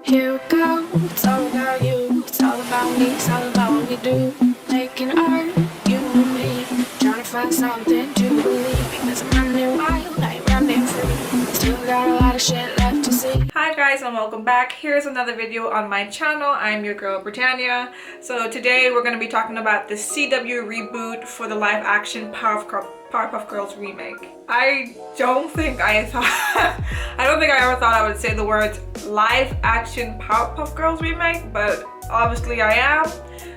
Here we go, it's all about you, it's all about me, it's all about what we do. Making art, you and me, trying to find something to believe. Because I'm running wild, I ain't running free. Still got a lot of shit left to see. Hi guys and welcome back. Here's another video on my channel. I'm your girl Britannia. So today we're going to be talking about the CW reboot for the live action Powerpuff Girls remake. I don't think I ever thought I would say the words live action Powerpuff Girls remake, but obviously I am.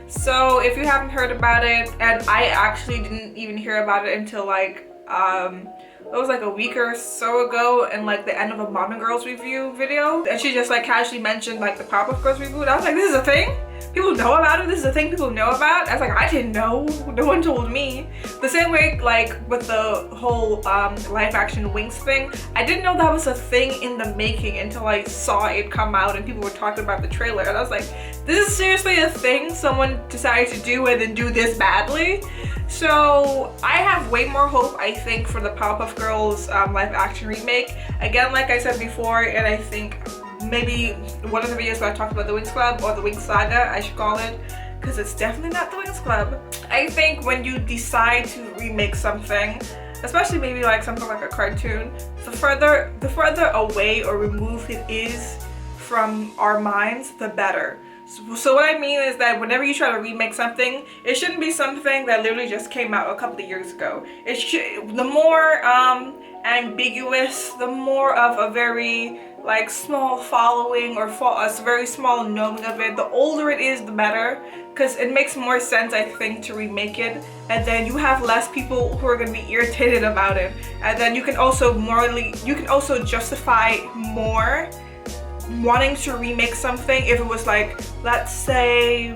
So if you haven't heard about it, and I actually didn't even hear about it until like it was like a week or so ago in like the end of a Mom and Girls review video, and she just like casually mentioned like the Powerpuff Girls reboot. I was like, this is a thing? People know about it? This is a thing people know about? I was like, I didn't know. No one told me. The same way like with the whole live action Wings thing, I didn't know that was a thing in the making until I saw it come out and people were talking about the trailer, and I was like, this is seriously a thing someone decided to do and then do this badly? So I have way more hope, I think, for the Powerpuff Girls live action remake. Again, like I said before, and I think maybe one of the videos where I talked about the Wings Club, or the Wings Saga, I should call it, because it's definitely not the Wings Club. I think when you decide to remake something, especially maybe like something like a cartoon, the further away or removed it is from our minds, the better. So what I mean is that whenever you try to remake something, it shouldn't be something that literally just came out a couple of years ago. It should, the more ambiguous, the more of a very like small following or a very small knowing of it, the older it is, the better, because it makes more sense, I think, to remake it, and then you have less people who are going to be irritated about it, and then you can also justify more wanting to remake something if it was like, let's say,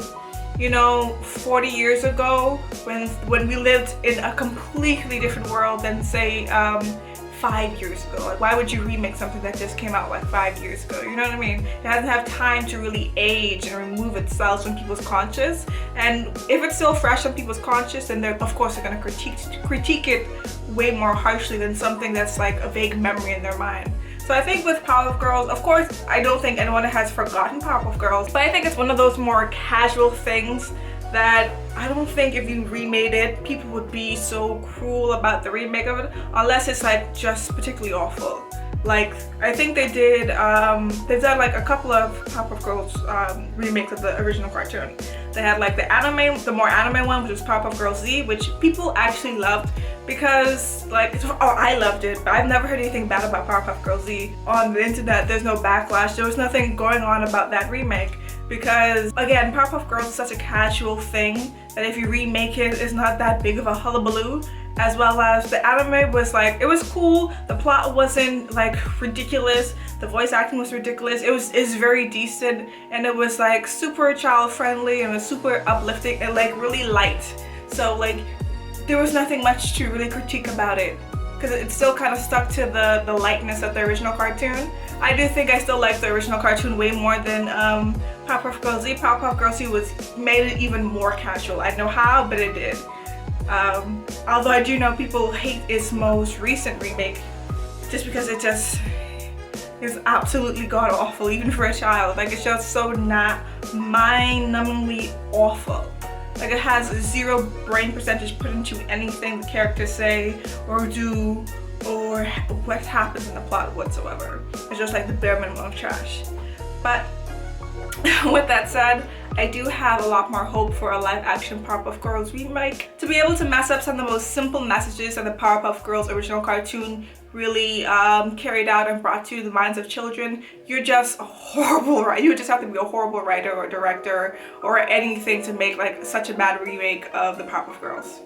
you know, 40 years ago when we lived in a completely different world than say 5 years ago. Like, why would you remake something that just came out like 5 years ago? You know what I mean? It doesn't have time to really age and remove itself from people's conscious, and if it's still fresh on people's conscious, then they're, of course, they're going to critique it way more harshly than something that's like a vague memory in their mind. So I think with Powerpuff Girls, of course, I don't think anyone has forgotten Powerpuff Girls, but I think it's one of those more casual things that I don't think if you remade it, people would be so cruel about the remake of it, unless it's like just particularly awful. Like, I think they've done like a couple of Powerpuff Girls remakes of the original cartoon. They had like the more anime one, which was Powerpuff Girls Z, which people actually loved because like, oh, I loved it, but I've never heard anything bad about Powerpuff Girls Z on the internet. There's no backlash. There was nothing going on about that remake because, again, Powerpuff Girls is such a casual thing that if you remake it, it's not that big of a hullabaloo. As well as the anime was like, it was cool, the plot wasn't like ridiculous, the voice acting was ridiculous, it's very decent, and it was like super child friendly and it was super uplifting and like really light. So like there was nothing much to really critique about it because it still kind of stuck to the lightness of the original cartoon. I do think I still like the original cartoon way more than Powerpuff Girls Z. Powerpuff Girls Z made it even more casual. I don't know how, but it did. Although I do know people hate its most recent remake just because it just is absolutely god awful, even for a child. Like, it's just so not mind-numbingly awful. Like, it has zero brain percentage put into anything the characters say or do or what happens in the plot whatsoever. It's just like the bare minimum of trash. But with that said, I do have a lot more hope for a live action Powerpuff Girls remake. To be able to mess up some of the most simple messages that the Powerpuff Girls original cartoon really carried out and brought to the minds of children, you're just a horrible writer. You just have to be a horrible writer or director or anything to make like such a bad remake of the Powerpuff Girls.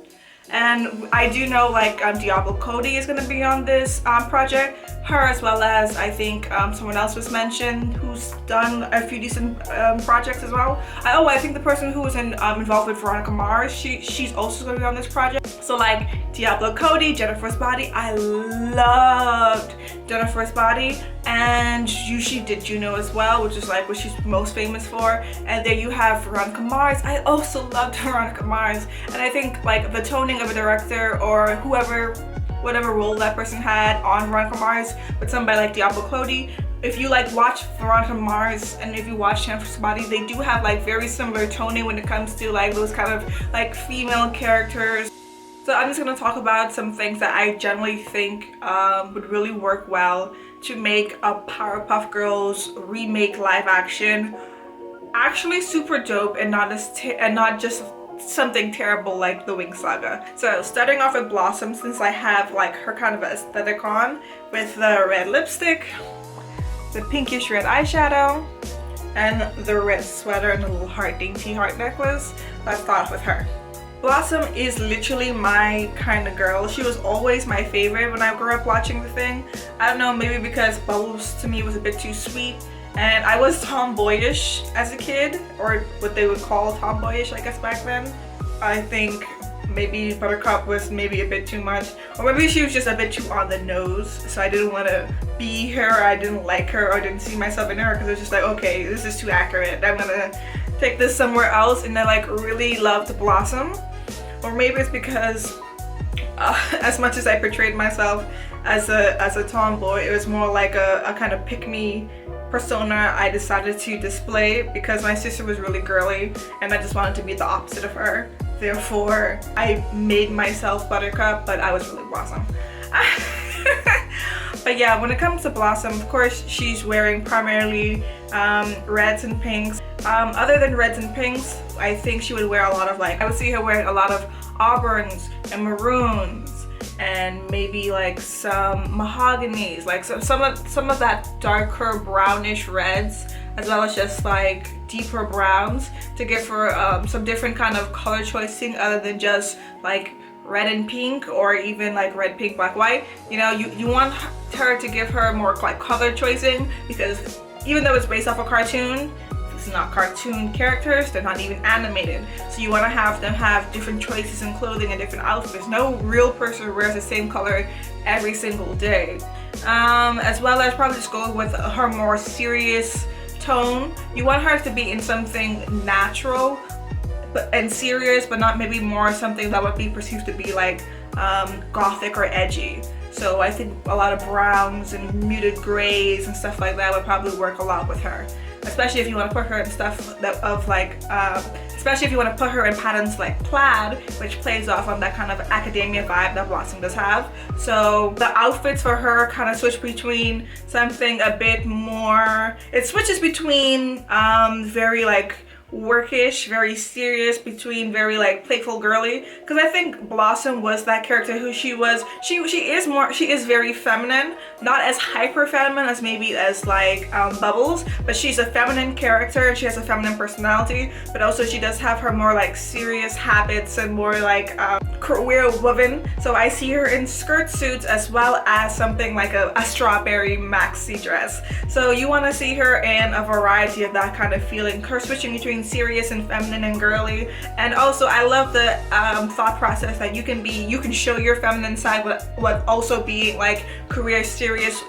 And I do know like Diablo Cody is going to be on this project. Her, as well as I think someone else was mentioned who's done a few decent projects as well. I think the person who was involved with Veronica Mars, she's also going to be on this project. So like Diablo Cody, Jennifer's Body, I loved Jennifer's Body, and she did Juno as well, which is like what she's most famous for. And there you have Veronica Mars. I also loved Veronica Mars, and I think like the toning of a director or whoever, whatever role that person had on Veronica Mars with somebody like Diablo Cody, if you like watch Veronica Mars and if you watch Jennifer's Body, they do have like very similar toning when it comes to like those kind of like female characters. So I'm just gonna talk about some things that I generally think would really work well to make a Powerpuff Girls remake live action actually super dope and not just something terrible like the Wing Saga. So starting off with Blossom, since I have like her kind of aesthetic on with the red lipstick, the pinkish red eyeshadow, and the red sweater and the little heart dainty heart necklace, let's start off with her. Blossom is literally my kind of girl. She was always my favorite when I grew up watching the thing. I don't know, maybe because Bubbles to me was a bit too sweet, and I was tomboyish as a kid, or what they would call tomboyish I guess back then. I think maybe Buttercup was maybe a bit too much, or maybe she was just a bit too on the nose, so I didn't want to be her, I didn't like her, or didn't see myself in her, because it was just like, okay, this is too accurate, I'm gonna take this somewhere else. And I like really loved Blossom. Or maybe it's because as much as I portrayed myself as a tomboy, it was more like a kind of pick-me persona I decided to display because my sister was really girly and I just wanted to be the opposite of her. Therefore, I made myself Buttercup, but I was really Blossom. But yeah, when it comes to Blossom, of course, she's wearing primarily reds and pinks. Other than reds and pinks, I think she would wear a lot of I would see her wearing a lot of auburns and maroons and maybe like some mahoganies, like some of that darker brownish reds, as well as just like deeper browns to give her some different kind of color choicing other than just like red and pink, or even like red, pink, black, white. You know, you want her to give her more like color choicing, because even though it's based off a cartoon, it's not cartoon characters, they're not even animated. So you want to have them have different choices in clothing and different outfits. No real person wears the same color every single day. As well as probably just go with her more serious tone. You want her to be in something natural and serious, but not maybe more something that would be perceived to be like gothic or edgy. So I think a lot of browns and muted grays and stuff like that would probably work a lot with her, especially if you want to put her in stuff that especially if you want to put her in patterns like plaid, which plays off on that kind of academia vibe that Blossom does have. So the outfits for her kind of switch between something a bit more, it switches between very like workish, very serious, between very like playful girly, because I think Blossom was that character who she is very feminine, not as hyper feminine as maybe as like Bubbles, but she's a feminine character and she has a feminine personality, but also she does have her more like serious habits and more like career woman. So I see her in skirt suits as well as something like a strawberry maxi dress. So you want to see her in a variety of that kind of feeling, her switching between serious and feminine and girly. And also I love the thought process that you can show your feminine side but also be like career serious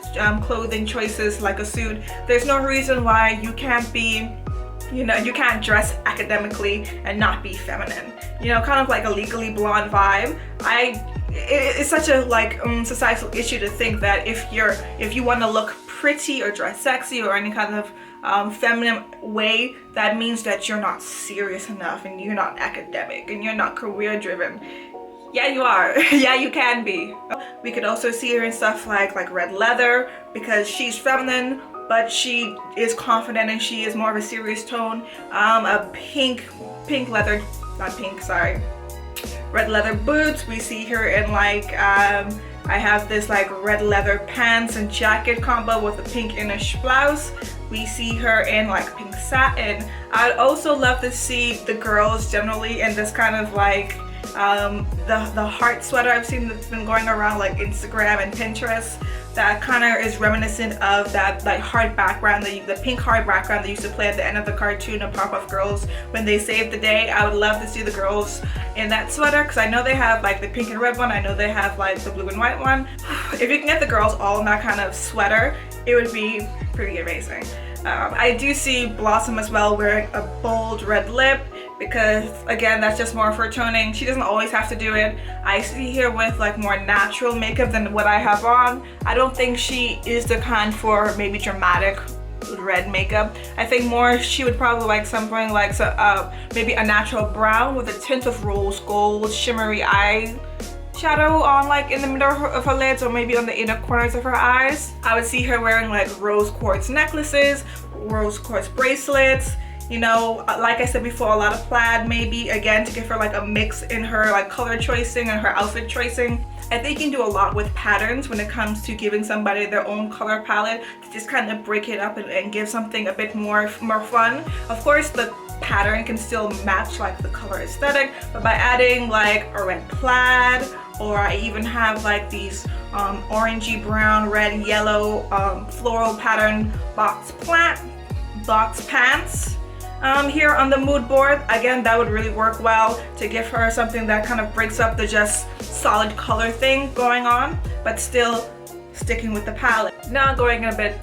clothing choices like a suit. There's no reason why you can't be, you know, you can't dress academically and not be feminine. You know, kind of like a Legally Blonde vibe. It's such a like societal issue to think that if you want to look pretty or dress sexy or any kind of feminine way, that means that you're not serious enough and you're not academic and you're not career driven. Yeah, you are. Yeah, you can be. We could also see her in stuff like red leather, because she's feminine but she is confident and she is more of a serious tone. A pink leather, not pink, sorry, red leather boots. We see her in like I have this like red leather pants and jacket combo with a pinkish blouse. We see her in like pink satin. I'd also love to see the girls generally in this kind of like the heart sweater I've seen that's been going around like Instagram and Pinterest. That kind of is reminiscent of that like heart background, the pink heart background they used to play at the end of the cartoon of Powerpuff Girls when they saved the day. I would love to see the girls in that sweater, because I know they have like the pink and red one, I know they have like the blue and white one. If you can get the girls all in that kind of sweater, it would be pretty amazing. I do see Blossom as well wearing a bold red lip because again, that's just more of her toning. She doesn't always have to do it. I see her with like more natural makeup than what I have on. I don't think she is the kind for maybe dramatic red makeup. I think more she would probably like something like maybe a natural brown with a tint of rose gold shimmery eye shadow on like in the middle of her lids, or maybe on the inner corners of her eyes. I would see her wearing like rose quartz necklaces, rose quartz bracelets, you know, like I said before, a lot of plaid maybe, again to give her like a mix in her like color choicing and her outfit choicing. I think you can do a lot with patterns when it comes to giving somebody their own color palette, to just kind of break it up and give something a bit more fun. Of course, the pattern can still match like the color aesthetic, but by adding like a red plaid, or I even have like these orangey brown, red, yellow floral pattern box pants here on the mood board. Again, that would really work well to give her something that kind of breaks up the just solid color thing going on, but still sticking with the palette. Now going a bit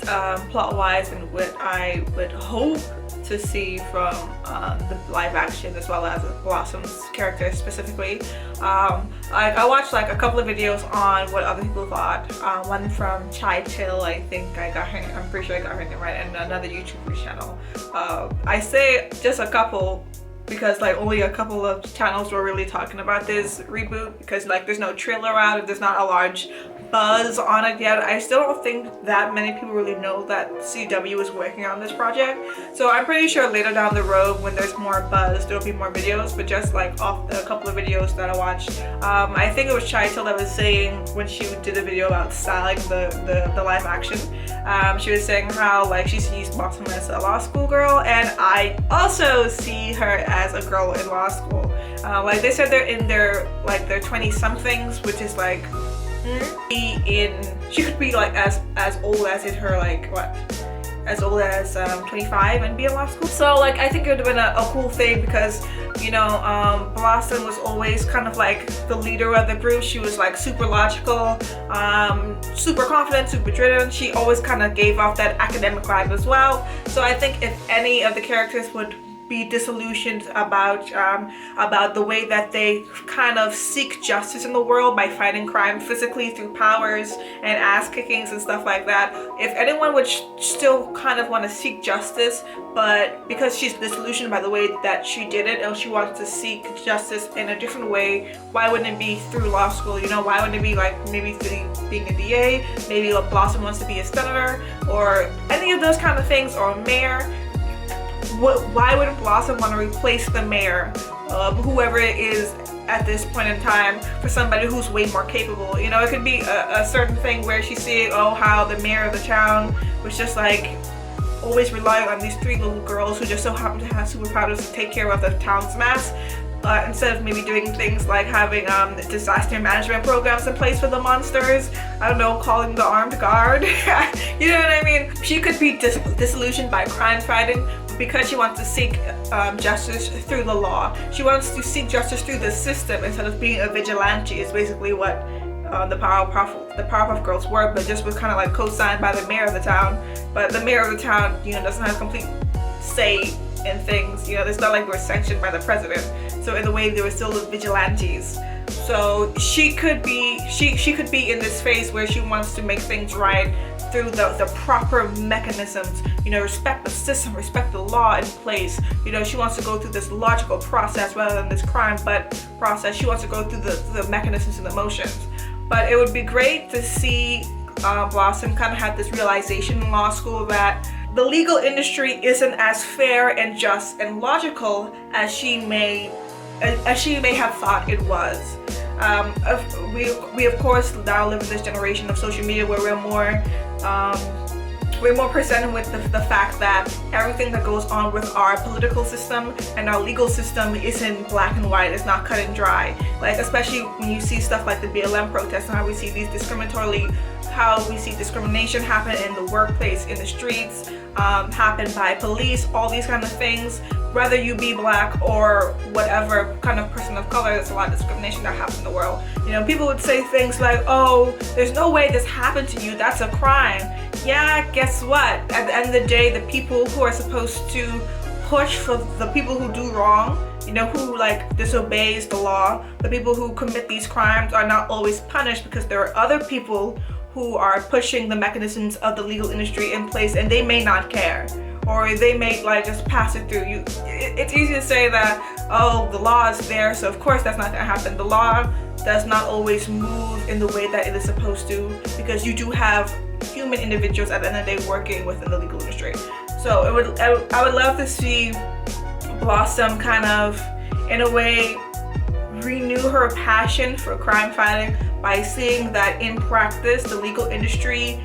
plot wise and what I would hope to see from the live action, as well as Blossom's character specifically. I watched like a couple of videos on what other people thought. One from Chai Till, I think I'm pretty sure I got her name right, and another YouTuber channel. I say just a couple because like only a couple of channels were really talking about this reboot, because like there's no trailer out and there's not a large buzz on it yet. I still don't think that many people really know that CW is working on this project, so I'm pretty sure later down the road when there's more buzz there'll be more videos. But just like off a couple of videos that I watched, I think it was Chaitel that was saying, when she did a video about styling the live action, she was saying how like she sees Blossom as a law school girl, and I also see her as a girl in law school. Like they said they're in their 20 somethings, which is like she could be like as old as in her like as old as 25 and be in law school. So like I think it would have been a cool thing, because you know Blossom was always kind of like the leader of the group. She was like super logical, super confident, super driven. She always kind of gave off that academic vibe as well. So I think if any of the characters would be disillusioned about the way that they kind of seek justice in the world by fighting crime physically through powers and ass kickings and stuff like that. If anyone would still kind of want to seek justice, but because she's disillusioned by the way that she did it, and she wants to seek justice in a different way, why wouldn't it be through law school? You know, why wouldn't it be like maybe through being a DA? Maybe Blossom wants to be a senator or any of those kind of things, or a mayor. Why would Blossom want to replace the mayor, whoever it is at this point in time, for somebody who's way more capable? You know, it could be a certain thing where she's seeing, oh, how the mayor of the town was just like always relying on these 3 little girls who just so happen to have superpowers to take care of the town's mess. Instead of maybe doing things like having disaster management programs in place for the monsters, I don't know, calling the armed guard. You know what I mean? She could be disillusioned by crime fighting because she wants to seek justice through the law. She wants to seek justice through the system instead of being a vigilante, is basically what the Powerpuff Girls were, but just was kind of like co-signed by the mayor of the town. But the mayor of the town, you know, doesn't have complete say in things. You know, it's not like they were sanctioned by the president. So in a way, they were still vigilantes. So she could be in this phase where she wants to make things right through the proper mechanisms. You know, respect the system, respect the law in place. You know, she wants to go through this logical process rather than this crime process. She wants to go through the mechanisms and the motions. But it would be great to see Blossom kind of have this realization in law school that the legal industry isn't as fair and just and logical as she may have thought it was. We of course now live in this generation of social media where we're more presented with the fact that everything that goes on with our political system and our legal system isn't black and white. It's not cut and dry. Like, especially when you see stuff like the BLM protests and how we see discrimination happen in the workplace, in the streets, happen by police, all these kind of things. Whether you be black or whatever kind of person of color, there's a lot of discrimination that happens in the world. You know, people would say things like, oh, there's no way this happened to you, that's a crime. Yeah, guess what? At the end of the day, the people who are supposed to push for the people who do wrong, you know, who like disobeys the law. The people who commit these crimes are not always punished because there are other people who are pushing the mechanisms of the legal industry in place, and they may not care, or they may like just pass it through. It's easy to say that, oh, the law is there, so of course that's not going to happen. The law does not always move in the way that it is supposed to, because you do have human individuals at the end of the day working within the legal industry. So I would love to see Blossom kind of, in a way, renew her passion for crime fighting by seeing that in practice the legal industry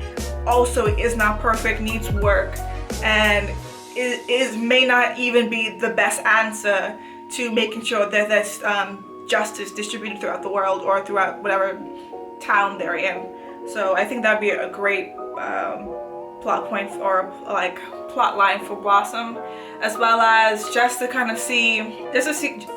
also is not perfect, needs work, and is may not even be the best answer to making sure that there's justice distributed throughout the world or throughout whatever town they're in. So I think that'd be a great plot point or like plot line for Blossom, as well as just to kind of see,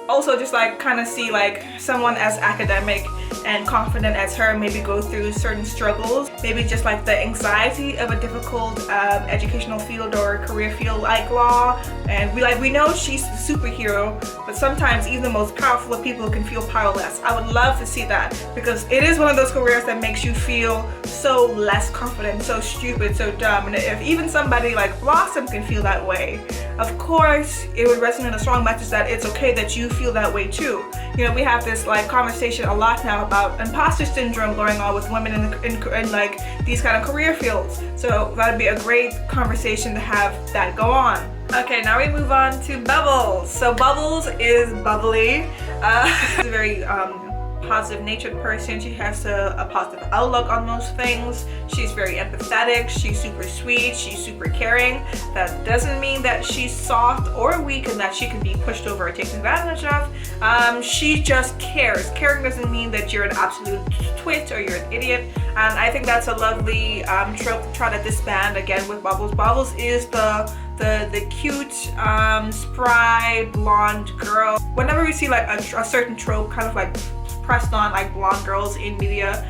also just like kind of see like someone as academic and confident as her maybe go through certain struggles, maybe just like the anxiety of a difficult educational field or career field like law. And we know she's a superhero, but sometimes even the most powerful of people can feel powerless. I would love to see that, because it is one of those careers that makes you feel so less confident, so stupid, so dumb. And if even somebody like Blossom can feel that way, of course it would resonate a strong message that it's okay that you feel that way too. You know, we have this like conversation a lot now about imposter syndrome going on with women in like these kind of career fields. So that'd be a great conversation to have that go on. Okay, now we move on to Bubbles. So Bubbles is bubbly. She's a very positive natured person. She has a positive outlook on most things. She's very empathetic. She's super sweet. She's super caring. That doesn't mean that she's soft or weak and that she can be pushed over or taken advantage of. She just cares. Caring doesn't mean that you're an absolute twit or you're an idiot. And I think that's a lovely trope to try to disband again with Bubbles. Bubbles is the cute, spry, blonde girl. Whenever we see like a certain trope kind of like pressed on like blonde girls in media,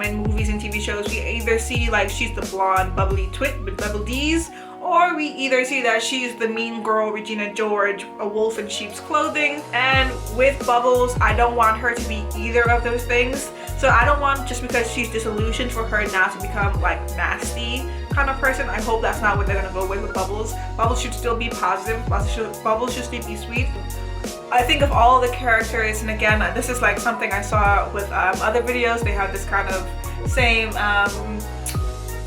in movies and TV shows, we either see like she's the blonde bubbly twit with double D's, or we either see that she's the mean girl Regina George, a wolf in sheep's clothing. And with Bubbles, I don't want her to be either of those things. So I don't want, just because she's disillusioned, for her now to become like nasty kind of person. I hope that's not what they're gonna go with Bubbles. Bubbles should still be positive. Bubbles should still be sweet. I think of all the characters, and again, this is like something I saw with other videos, they have this kind of same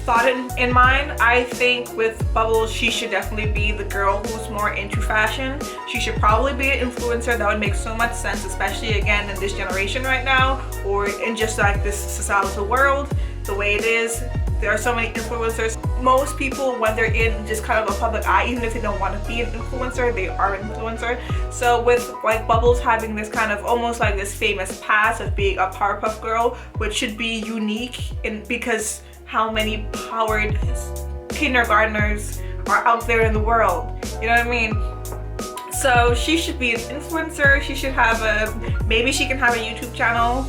thought in mind. I think with Bubbles, she should definitely be the girl who's more into fashion. She should probably be an influencer. That would make so much sense, especially again in this generation right now, or in just like this societal world, the way it is. There are so many influencers. Most people, when they're in just kind of a public eye, even if they don't want to be an influencer, they are an influencer. So with like Bubbles having this kind of almost like this famous past of being a Powerpuff Girl, which should be unique because how many powered kindergartners are out there in the world, you know what I mean? So she should be an influencer. She should have maybe she can have a YouTube channel.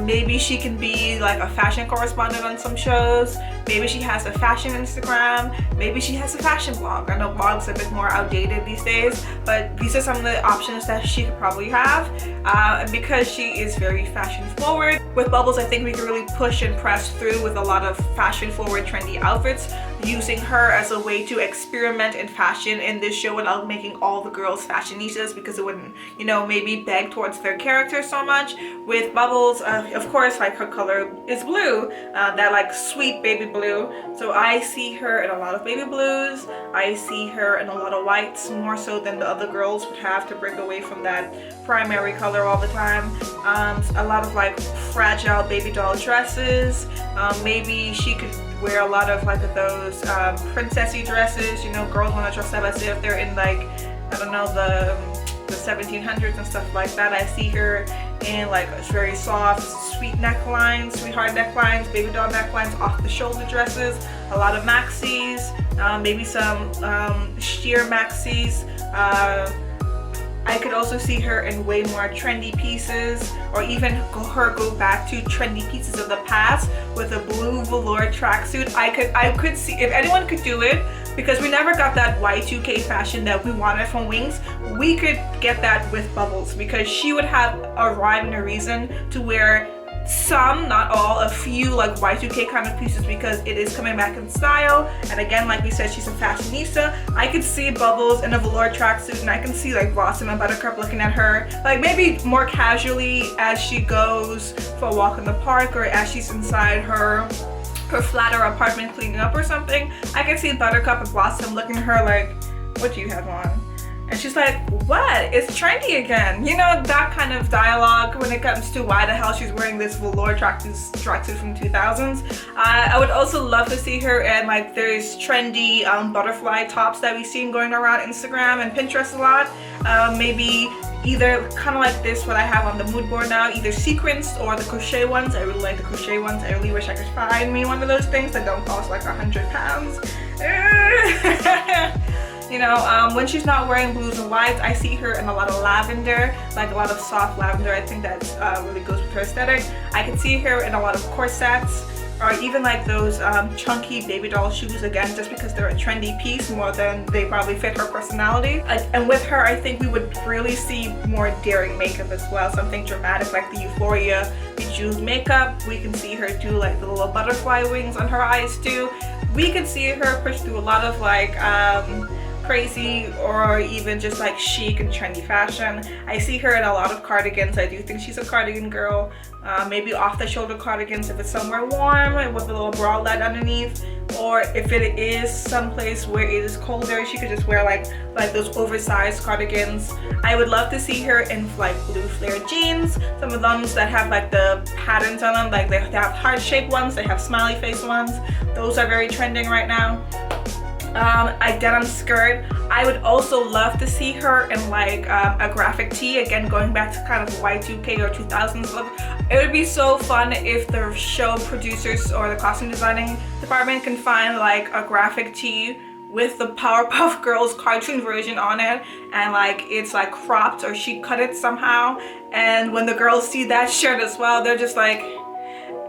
Maybe she can be like a fashion correspondent on some shows. Maybe she has a fashion Instagram. Maybe she has a fashion blog. I know blogs are a bit more outdated these days, but these are some of the options that she could probably have. And because she is very fashion forward, with Bubbles I think we can really push and press through with a lot of fashion forward trendy outfits, using her as a way to experiment in fashion in this show without making all the girls fashionistas, because it wouldn't, you know, maybe beg towards their character so much. With Bubbles, of course, like her color is blue, that like sweet baby blue. So I see her in a lot of baby blues. I see her in a lot of whites, more so than the other girls would have, to break away from that primary color all the time. A lot of like fragile baby doll dresses. Maybe she could wear a lot of like those princessy dresses. You know, girls want to dress up as if they're in like, I don't know, the 1700s and stuff like that. I see her in like very soft, sweet necklines, sweetheart necklines, baby doll necklines, off the shoulder dresses, a lot of maxis, maybe some sheer maxis. I could also see her in way more trendy pieces, or even go back to trendy pieces of the past with a blue velour tracksuit. I could see, if anyone could do it, because we never got that Y2K fashion that we wanted from Wings. We could get that with Bubbles, because she would have a rhyme and a reason to wear some, not all, a few like Y2K kind of pieces, because it is coming back in style. And again, like we said, she's a fashionista. I could see Bubbles in a velour tracksuit, and I can see like Blossom and Buttercup looking at her, like maybe more casually as she goes for a walk in the park, or as she's inside her flat or apartment cleaning up or something. I can see Buttercup and Blossom looking at her like, what do you have on? And she's like, what? It's trendy again. You know, that kind of dialogue when it comes to why the hell she's wearing this velour tracksuit from the 2000s. I would also love to see her in like there's trendy butterfly tops that we've seen going around Instagram and Pinterest a lot. Maybe either kind of like this, what I have on the mood board now, either sequenced or the crochet ones. I really like the crochet ones. I really wish I could find me one of those things that don't cost like 100 pounds. You know, when she's not wearing blues and whites, I see her in a lot of lavender, like a lot of soft lavender. I think that really goes with her aesthetic. I can see her in a lot of corsets, or even like those chunky baby doll shoes, again, just because they're a trendy piece more than they probably fit her personality. And with her, I think we would really see more daring makeup as well, something dramatic like the Euphoria Bejeweled makeup. We can see her do like the little butterfly wings on her eyes too. We could see her push through a lot of like crazy or even just like chic and trendy fashion. I see her in a lot of cardigans. I do think she's a cardigan girl. Maybe off the shoulder cardigans if it's somewhere warm with a little bralette underneath, or if it is someplace where it is colder, she could just wear like those oversized cardigans. I would love to see her in like blue flare jeans, some of them that have like the patterns on them, like they have heart-shaped ones, they have smiley face ones. Those are very trending right now. A denim skirt. I would also love to see her in like a graphic tee, again going back to kind of Y2K or 2000s look. It would be so fun if the show producers or the costume designing department can find like a graphic tee with the Powerpuff Girls cartoon version on it, and like it's like cropped or she cut it somehow, and when the girls see that shirt as well, they're just like,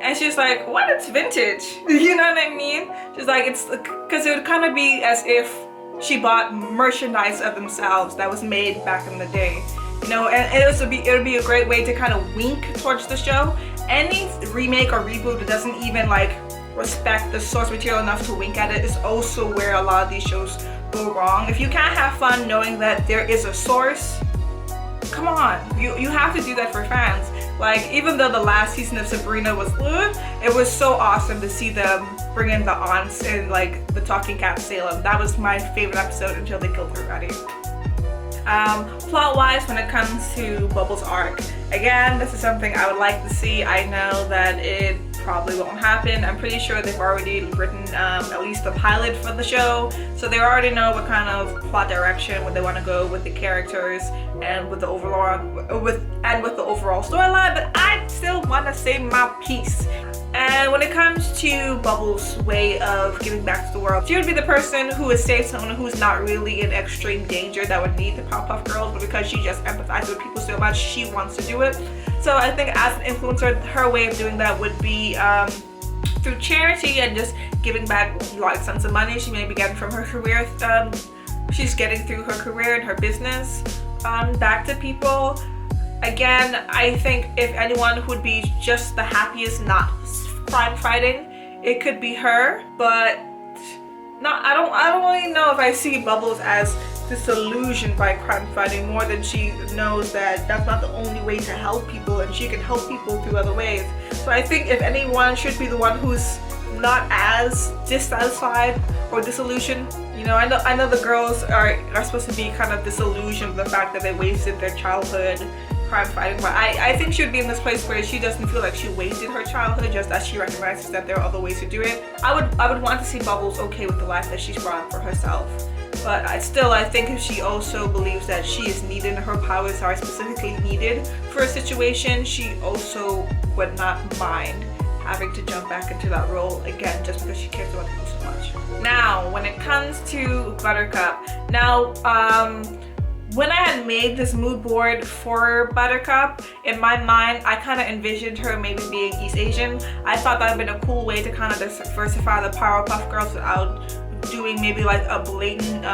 and she's like, what, it's vintage? You know what I mean? She's like, it's because it would kind of be as if she bought merchandise of themselves that was made back in the day. You know, and it would be a great way to kind of wink towards the show. Any remake or reboot that doesn't even like respect the source material enough to wink at it is also where a lot of these shows go wrong. If you can't have fun knowing that there is a source, come on, you have to do that for fans. Like, even though the last season of Sabrina was good, it was so awesome to see them bring in the aunts in like the Talking Cat Salem. That was my favorite episode until they killed everybody. Plot wise, when it comes to Bubbles' arc, again, this is something I would like to see. I know that it probably won't happen. I'm pretty sure they've already written at least the pilot for the show, so they already know what kind of plot direction, where they want to go with the characters and with the overall storyline. But I still want to say my piece. And when it comes to Bubbles' way of giving back to the world, she would be the person who would save someone who's not really in extreme danger that would need the Powerpuff Girls, but because she just empathizes with people so much, she wants to do it. So I think as an influencer, her way of doing that would be through charity and just giving back large sums of money she may be getting from her career. She's getting through her career and her business back to people. Again, I think if anyone who would be just the happiest not crime fighting, it could be her. But I don't really know if I see Bubbles as disillusioned by crime fighting, more than she knows that that's not the only way to help people, and she can help people through other ways. So I think if anyone should be the one who's not as dissatisfied or disillusioned. You know, I know the girls are supposed to be kind of disillusioned with the fact that they wasted their childhood crime fighting, but I think she would be in this place where she doesn't feel like she wasted her childhood, just as she recognizes that there are other ways to do it. I would want to see Bubbles okay with the life that she's brought up for herself. But I think if she also believes that she is needed and her powers are specifically needed for a situation, she also would not mind having to jump back into that role again just because she cares about people so much. Now, when it comes to Buttercup, when I had made this mood board for Buttercup, in my mind, I kind of envisioned her maybe being East Asian. I thought that would have been a cool way to kind of diversify the Powerpuff Girls without doing maybe like a blatant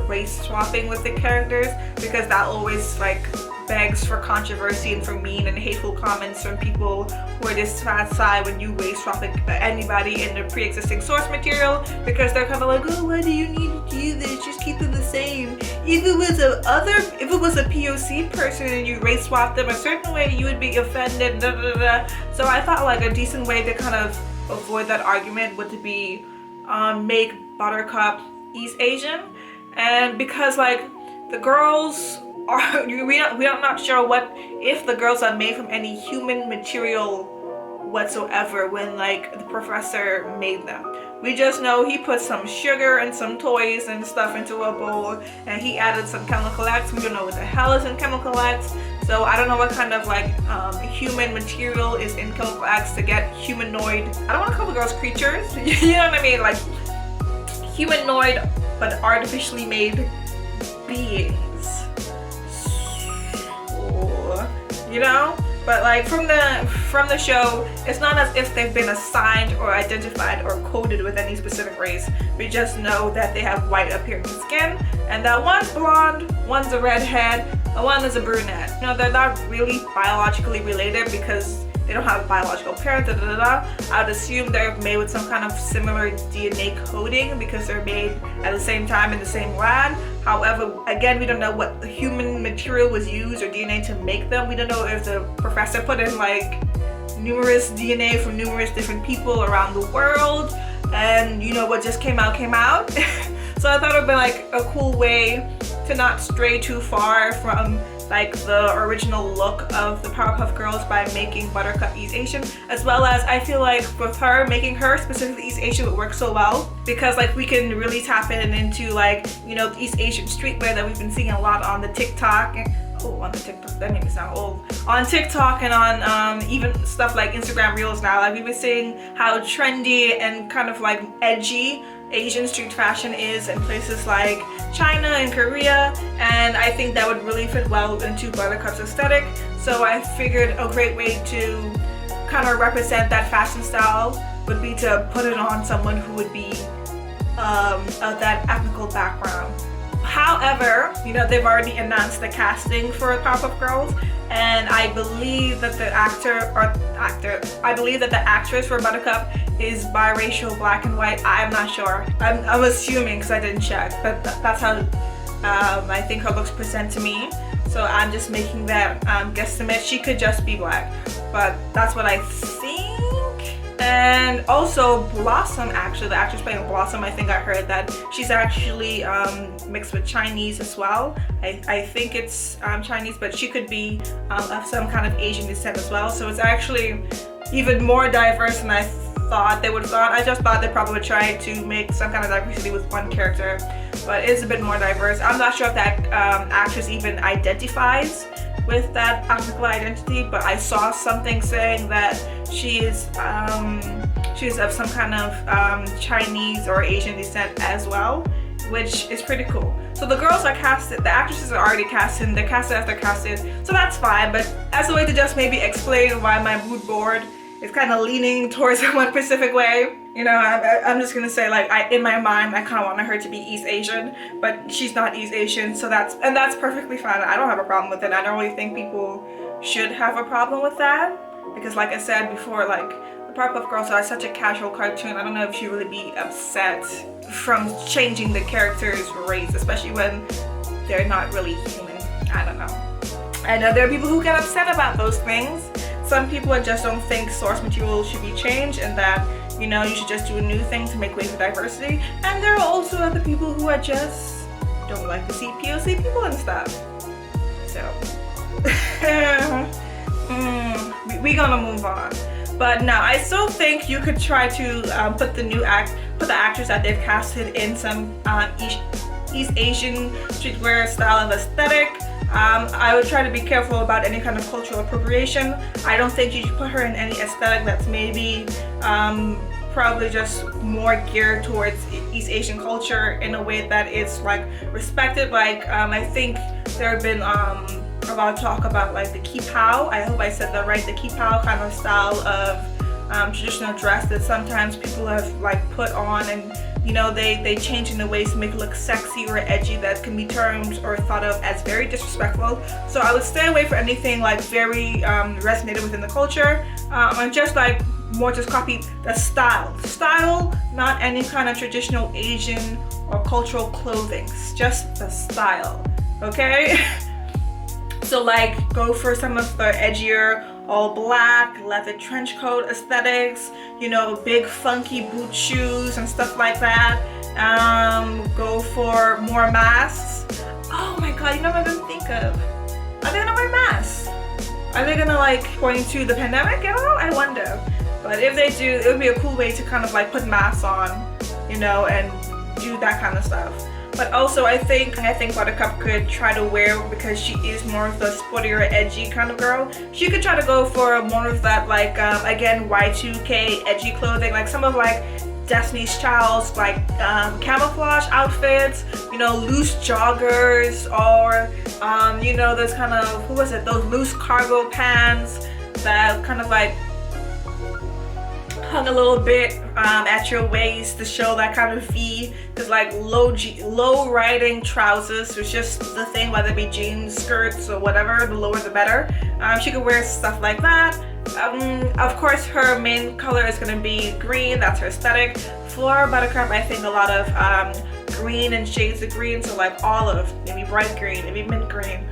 race swapping with the characters, because that always like begs for controversy and for mean and hateful comments from people who are dissatisfied when you race swap anybody in the pre-existing source material, because they're kind of like, oh, why do you need to do this? Just keep them the same. If it was a POC person and you race swapped them a certain way, you would be offended. Da, da, da, da. So I thought like a decent way to kind of avoid that argument would be make Buttercup East Asian, and because like the girls are we're not sure what if the girls are made from any human material whatsoever when like the professor made them. We just know he put some sugar and some toys and stuff into a bowl, and he added some chemical X. We don't know what the hell is in chemical X, so I don't know what kind of like human material is in chemical X to get humanoid. I don't want to call the girls creatures. You know what I mean? Like humanoid but artificially made beings. So, you know? But like from the show, it's not as if they've been assigned or identified or coded with any specific race. We just know that they have white appearing skin, and that one's blonde, one's a redhead, and one is a brunette. You know, they're not really biologically related because they don't have biological parents. I would assume they're made with some kind of similar DNA coding because they're made at the same time in the same lab. However, again, we don't know what human material was used or DNA to make them. We don't know if the professor put in like numerous DNA from numerous different people around the world, and you know what just came out. So I thought it would be like a cool way to not stray too far from like the original look of the Powerpuff Girls by making Buttercup East Asian, as well as I feel like with her, making her specifically East Asian would work so well because like we can really tap into like, you know, the East Asian streetwear that we've been seeing a lot on the TikTok. On the TikTok, that made me sound old. On TikTok and on even stuff like Instagram Reels now, like we've been seeing how trendy and kind of like edgy Asian street fashion is in places like China and Korea, and I think that would really fit well into Buttercup's aesthetic. So I figured a great way to kind of represent that fashion style would be to put it on someone who would be of that ethnical background. However, you know, they've already announced the casting for Powerpuff Girls, and I believe that the I believe that the actress for Buttercup is biracial, black and white. I'm not sure. I'm assuming because I didn't check, but that's how I think her looks present to me. So I'm just making that guesstimate. She could just be black, but that's what I think. And also Blossom, actually, the actress playing Blossom, I think I heard that she's actually mixed with Chinese as well. I think it's Chinese, but she could be of some kind of Asian descent as well. So it's actually even more diverse than I thought they would have thought. I just thought they probably would try to make some kind of diversity with one character, but it's a bit more diverse. I'm not sure if that actress even identifies with that ethnic identity, but I saw something saying that she's of some kind of Chinese or Asian descent as well, which is pretty cool. So the girls are casted, the actresses are already casted, they're casted as they're casted, so that's fine. But as a way to just maybe explain why my mood board is kind of leaning towards one specific way, you know, I'm just gonna say, like, in my mind I kind of want her to be East Asian, but she's not East Asian, so that's perfectly fine. I don't have a problem with it. I don't really think people should have a problem with that, because like I said before, like, the Powerpuff Girls are such a casual cartoon. I don't know if she'd really be upset from changing the character's race, especially when they're not really human. I don't know. I know there are people who get upset about those things. Some people just don't think source material should be changed, and that, you know, you should just do a new thing to make way for diversity. And there are also other people who are just don't like to see POC people and stuff. So we gonna move on. But no, I still think you could try to put the actress that they've casted in some East Asian streetwear style of aesthetic. I would try to be careful about any kind of cultural appropriation. I don't think you should put her in any aesthetic that's maybe probably just more geared towards East Asian culture in a way that is like respected. Like I think there have been a lot of talk about like the kipao. I hope I said that right. The kipao kind of style of traditional dress that sometimes people have like put on and you know, they change in the ways to make it look sexy or edgy that can be termed or thought of as very disrespectful. So I would stay away from anything like very resonated within the culture, and just like more just copy the style, not any kind of traditional Asian or cultural clothing, just the style, okay? So like go for some of the edgier all black leather trench coat aesthetics, you know, big funky boot shoes and stuff like that. Go for more masks. Oh my god, you know what I'm gonna think of? Are they gonna wear masks? Are they gonna like point to the pandemic? I don't know, I wonder. But if they do, it would be a cool way to kind of like put masks on, you know, and do that kind of stuff. But also I think Buttercup could try to wear, because she is more of the sportier, edgy kind of girl, she could try to go for more of that like again Y2K edgy clothing, like some of like Destiny's Child's like camouflage outfits, you know, loose joggers, or you know, those kind of, who was it, those loose cargo pants that kind of like hung a little bit at your waist to show that kind of V, because like low riding trousers was just the thing, whether it be jeans, skirts, or whatever, the lower the better. She could wear stuff like that. Of course her main color is going to be green, that's her aesthetic. For Buttercup, I think a lot of green and shades of green, so like olive, maybe bright green, maybe mint green,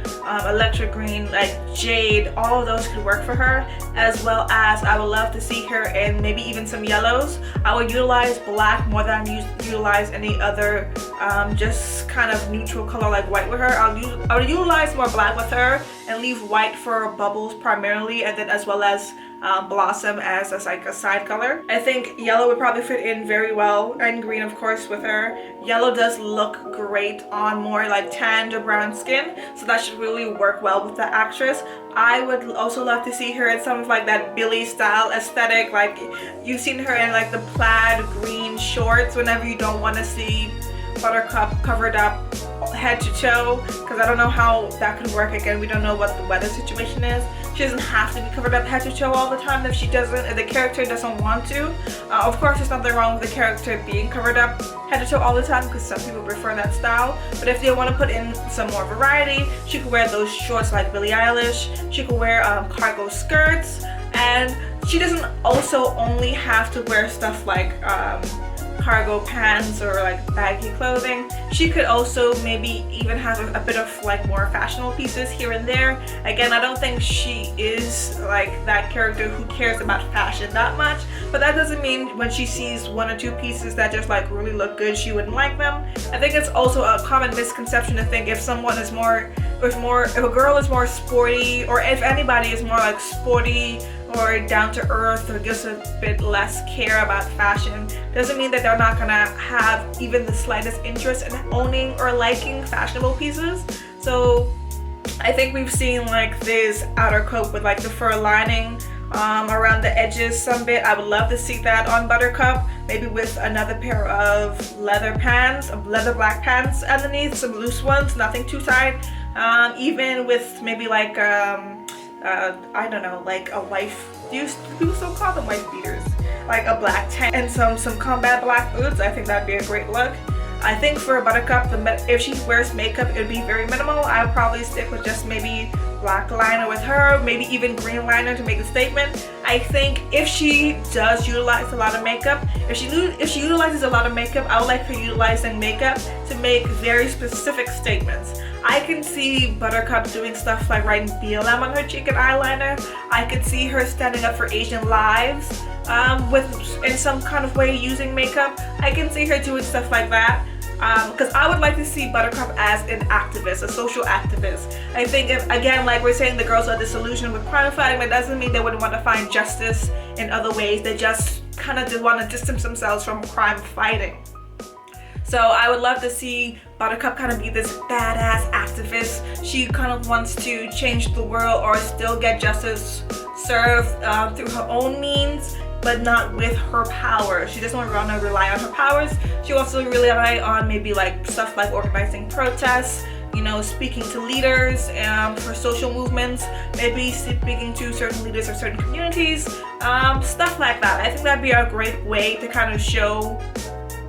electric green, like jade, all of those could work for her. As well as I would love to see her in maybe even some yellows. I would utilize black more than I utilize any other just kind of neutral color like white with her. I would utilize more black with her and leave white for bubbles primarily, and then as well as blossom as like a side color. I think yellow would probably fit in very well, and green of course with her. Yellow does look great on more like tanned or brown skin, so that should really work well with the actress. I would also love to see her in some of like that Billie style aesthetic, like you've seen her in like the plaid green shorts whenever you don't want to see Buttercup covered up head to toe, because I don't know how that could work. Again, we don't know what the weather situation is. She doesn't have to be covered up head to toe all the time if the character doesn't want to. Of course, there's nothing wrong with the character being covered up head to toe all the time, because some people prefer that style. But if they want to put in some more variety, she could wear those shorts like Billie Eilish. She could wear cargo skirts, and she doesn't also only have to wear stuff like cargo pants or like baggy clothing. She could also maybe even have a bit of like more fashionable pieces here and there. Again, I don't think she is like that character who cares about fashion that much, but that doesn't mean when she sees one or two pieces that just like really look good, she wouldn't like them. I think it's also a common misconception to think if someone is if a girl is more sporty, or if anybody is more like sporty or down to earth or just a bit less care about fashion, doesn't mean that they're not gonna have even the slightest interest in owning or liking fashionable pieces. So I think we've seen like this outer coat with like the fur lining around the edges some bit. I would love to see that on Buttercup, maybe with another pair of leather black pants underneath, some loose ones, nothing too tight. Even with maybe like I don't know, like a wife, do people still call them wife beaters? Like a black tank and some combat black boots. I think that'd be a great look. I think for Buttercup, if she wears makeup, it would be very minimal. I would probably stick with just maybe black liner with her, maybe even green liner to make a statement. I think if she does utilize a lot of makeup, if she utilizes a lot of makeup, I would like her utilizing makeup to make very specific statements. I can see Buttercup doing stuff like writing BLM on her cheek and eyeliner. I could see her standing up for Asian lives in some kind of way using makeup. I can see her doing stuff like that. Because I would like to see Buttercup as an activist, a social activist. I think, again, like we're saying, the girls are disillusioned with crime fighting, that doesn't mean they wouldn't want to find justice in other ways. They just kind of want to distance themselves from crime fighting. So I would love to see Buttercup kind of be this badass activist. She kind of wants to change the world or still get justice served through her own means, but not with her power. She doesn't want to rely on her powers. She wants to rely on maybe like stuff like organizing protests, you know, speaking to leaders for social movements, maybe speaking to certain leaders of certain communities, stuff like that. I think that'd be a great way to kind of show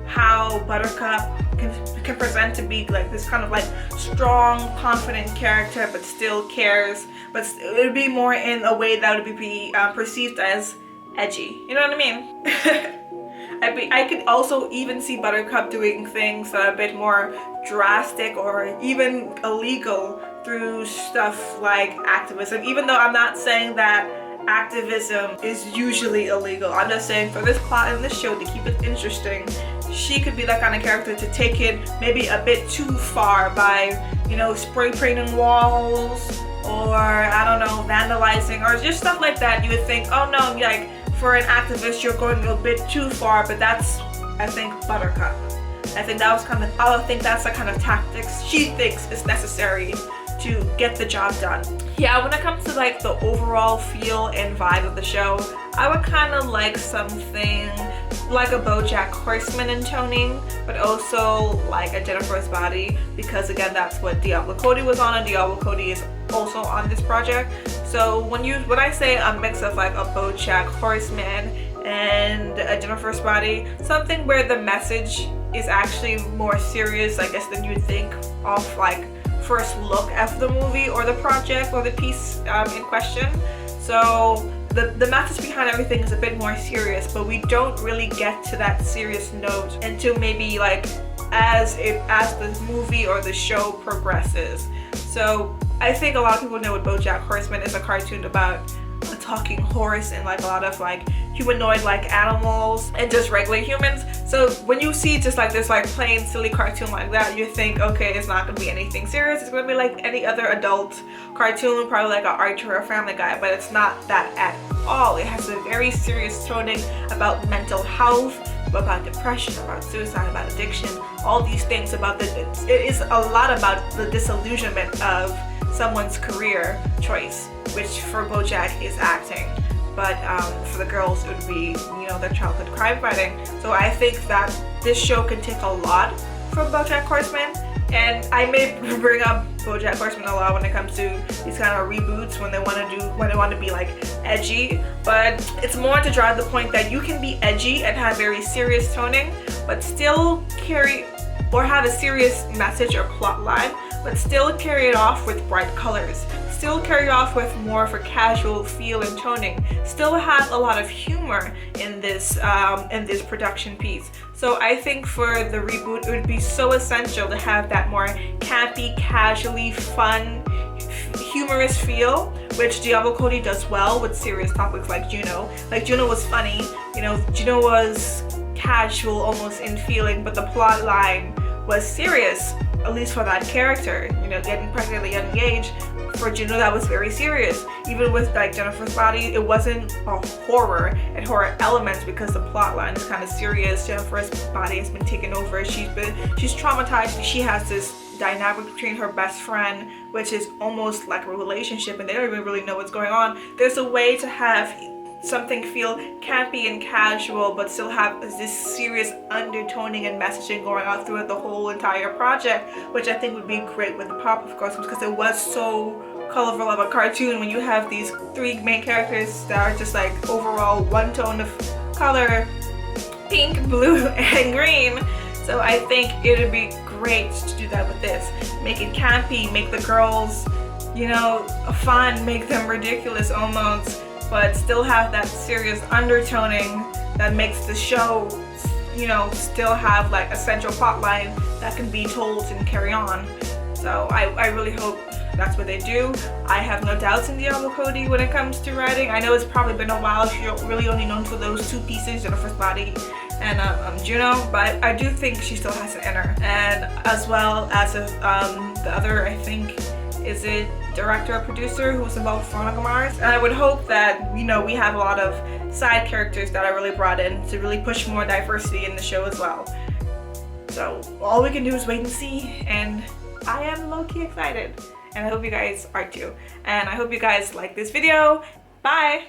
how Buttercup can present to be like this kind of like strong, confident character, but still cares. But it would be more in a way that would be perceived as edgy. You know what I mean? I could also even see Buttercup doing things that are a bit more drastic or even illegal through stuff like activism, even though I'm not saying that activism is usually illegal. I'm just saying for this plot in this show, to keep it interesting, she could be that kind of character to take it maybe a bit too far by, you know, spray painting walls, or I don't know, vandalizing, or just stuff like that. You would think, oh no, like for an activist you're going a bit too far, but that's, I think, Buttercup. I think that was kind of, I think that's the kind of tactics she thinks is necessary to get the job done. Yeah, when it comes to like the overall feel and vibe of the show, I would kind of like something like a BoJack Horseman in toning, but also like a Jennifer's Body, because again, that's what Diablo Cody was on, and Diablo Cody is also on this project. So when I say a mix of like a BoJack Horseman and a Jennifer's Body, something where the message is actually more serious, I guess, than you'd think off like first look at the movie or the project or the piece in question. So the message behind everything is a bit more serious, but we don't really get to that serious note until maybe like as the movie or the show progresses. So I think a lot of people know what BoJack Horseman is, a cartoon about a talking horse and like a lot of like humanoid like animals and just regular humans. So when you see just like this like plain silly cartoon like that, you think, okay, it's not gonna be anything serious, it's gonna be like any other adult cartoon, probably like an Archer or Family Guy, but it's not that at all. It has a very serious toning about mental health, about depression, about suicide, about addiction, all these things about it is a lot about the disillusionment of someone's career choice, which for BoJack is acting, but for the girls it would be, you know, their childhood crime fighting. So I think that this show can take a lot from BoJack Horseman, and I may bring up BoJack Horseman a lot when it comes to these kind of reboots when they want to be like edgy, but it's more to drive the point that you can be edgy and have very serious toning, but still carry or have a serious message or plot line, but still carry it off with bright colors, still carry it off with more of a casual feel and toning, still have a lot of humor in this production piece. So I think for the reboot it would be so essential to have that more campy, casually fun, humorous feel, which Diablo Cody does well with serious topics like Juno. Like Juno was funny, you know, Juno was casual almost in feeling, but the plot line was serious, at least for that character. You know, getting pregnant at a young age, for Juno that was very serious. Even with like Jennifer's Body, it wasn't a horror and horror elements because the plot line is kind of serious. Jennifer's Body has been taken over, she's traumatized, she has this dynamic between her best friend, which is almost like a relationship and they don't even really know what's going on. There's a way to have something feel campy and casual but still have this serious undertoning and messaging going on throughout the whole entire project, which I think would be great with the Powerpuff Girls, because it was so colorful of a cartoon when you have these three main characters that are just like overall one tone of color, pink, blue, and green. So I think it would be great to do that with this. Make it campy, make the girls, you know, fun, make them ridiculous almost, but still have that serious undertoning that makes the show, you know, still have like a central plot line that can be told and carry on. So I really hope that's what they do. I have no doubts in Diablo Cody when it comes to writing. I know it's probably been a while, she's really only known for those two pieces, Jennifer's Body and Juno, but I do think she still has it in her. And as well as the other, I think, is it director or producer who was involved with Veronica Mars. And I would hope that, you know, we have a lot of side characters that are really brought in to really push more diversity in the show as well. So all we can do is wait and see, and I am low-key excited, and I hope you guys are too. And I hope you guys like this video. Bye!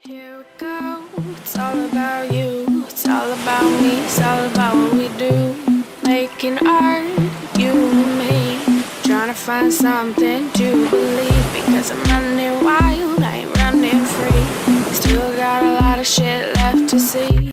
Here we go, it's all about you, it's all about me, it's all about what we do. Making art, you and me, trying to find something to believe, because I'm running wild, I ain't running free. Still got a lot of shit